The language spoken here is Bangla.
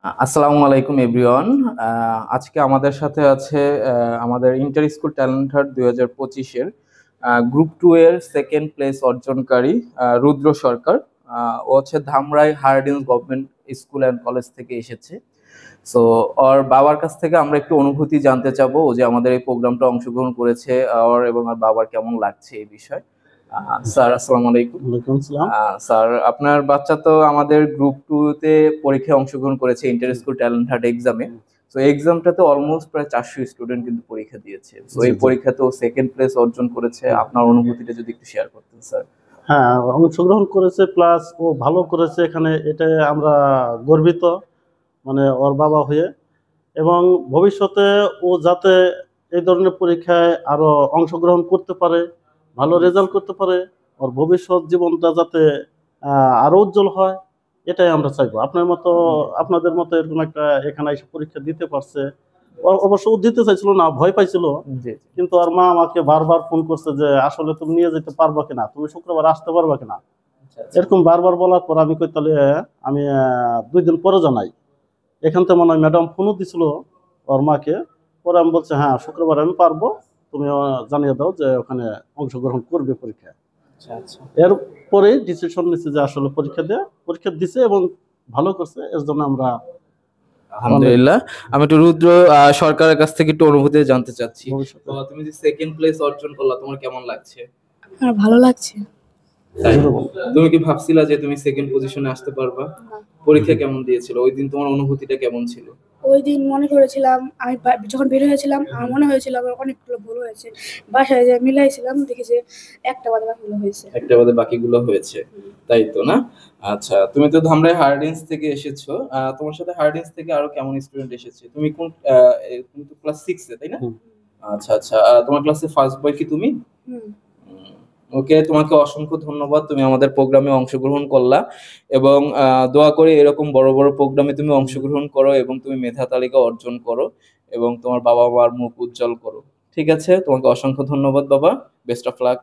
আসসালামু আলাইকুম এভরিওয়ান। আজকে আমাদের সাথে আছে আমাদের ইন্টার স্কুল ট্যালেন্ট হান্ট 2025-এর গ্রুপ 2 এর সেকেন্ড প্লেস অর্জনকারী রুদ্র সরকার। ও হচ্ছে Dhamrai Hardinge government school and college থেকে এসেছে। সো ওর বাবার কাছ থেকে আমরা একটু অনুভূতি জানতে চাবো, ও যে আমাদের এই প্রোগ্রামটা অংশগ্রহণ করেছে, ওর এবং ওর বাবার কেমন লাগছে এই বিষয়। স্যার আসসালামু আলাইকুম। ওয়ালাইকুম আসসালাম। স্যার, আপনার বাচ্চা তো আমাদের গ্রুপ 2 তে পরীক্ষায় অংশগ্রহণ করেছে ইন্টার স্কুল ট্যালেন্ট হান্ট এক্সামে। তো এক্সামটাতে অলমোস্ট প্রায় 400 স্টুডেন্ট কিন্তু পরীক্ষা দিয়েছে। তো জি, এই জি। পরীক্ষাতেও সেকেন্ড প্লেস অর্জন করেছে। আপনার অনুভূতিটা যদি একটু শেয়ার করতেন স্যার। হ্যাঁ, অংশগ্রহণ করেছে প্লাস ও ভালো করেছে, এখানে এটা আমরা গর্বিত, মানে ওর বাবা হয়ে। এবং ভবিষ্যতে ও যাতে এই ধরনের পরীক্ষায় আরো অংশগ্রহণ করতে পারে, ভালো রেজাল্ট করতে পারে, ওর ভবিষ্যৎ জীবনটা যাতে আরো উজ্জ্বল হয়, এটাই আমরা চাইবো। আপনাদের মতো এরকম একটা এখানে এসে পরীক্ষা দিতে পারছে। অবশ্য ও দিতে চাইছিল না, ভয় পাইছিল। জি, কিন্তু আর মা আমাকে বারবার ফোন করছে যে আসলে তুমি নিয়ে যেতে পারবা কিনা, তুমি শুক্রবার আসতে পারবা কিনা। আচ্ছা। এরকম বারবার বলার পর আমি কই তাহলে আমি 2 দিন পরে জানাই। এখান থেকে মনে হয় ম্যাডাম ফোনও দিছিল ওর মাকে। পরে আমি বলছি হ্যাঁ শুক্রবার আমি পারবো, তুমি জানিয়ে দাও যে ওখানে অংশগ্রহণ করবে পরীক্ষায়। আচ্ছা, আচ্ছা। এরপরে ডিসিশন নিচ্ছে যে আসলে পরীক্ষা দিছে এবং ভালো করছে, এর জন্য আমরা অনেক আলহামদুলিল্লাহ। আমি একটু রুদ্র সরকারের কাছ থেকে একটু অনুভূতি জানতে চাচ্ছি। তো ভবিষ্যতে তুমি যে সেকেন্ড প্লেস অর্জন করলা, তোমার কেমন লাগছে? আর ভালো লাগছে। তাই? জোরে বলো। তুমি কি ভাবছিলা যে তুমি সেকেন্ড পজিশনে আসতে পারবা? পরীক্ষা কেমন দিয়েছিল? ওই দিন তোমার অনুভূতিটা কেমন ছিল? ওই দিন মনে করেছিলাম আমি যখন বের হয়েছিলাম আমার মনে হয়েছিল আমার অনেকগুলো ভুল হয়েছে। বাসায় যে মিলাইছিলাম দেখি যে একটা বাদে বাকিগুলো হয়েছে। একটা বাদে বাকিগুলো হয়েছে। তাই তো না? আচ্ছা, তুমি তো ধামরাই হার্ডিন্স থেকে এসেছো। তোমার সাথে হার্ডিন্স থেকে আরো কেমন স্টুডেন্ট এসেছে? তুমি কোন তুমি তো ক্লাস 6 এ, তাই না? হুম। আচ্ছা, আচ্ছা। তোমার ক্লাসে ফার্স্ট বয় কি তুমি? হুম। ওকে, তোমাকে অসংখ্য ধন্যবাদ। তুমি আমাদের প্রোগ্রামে অংশগ্রহণ করলা এবং দোয়া করি এরকম বড়, বড় প্রোগ্রামে তুমি অংশগ্রহণ করো এবং তুমি মেধা তালিকা অর্জন করো এবং তোমার বাবা-মার মুখ উজ্জ্বল করো। ঠিক আছে? তোমাকে অসংখ্য ধন্যবাদ বাবা। Best of luck.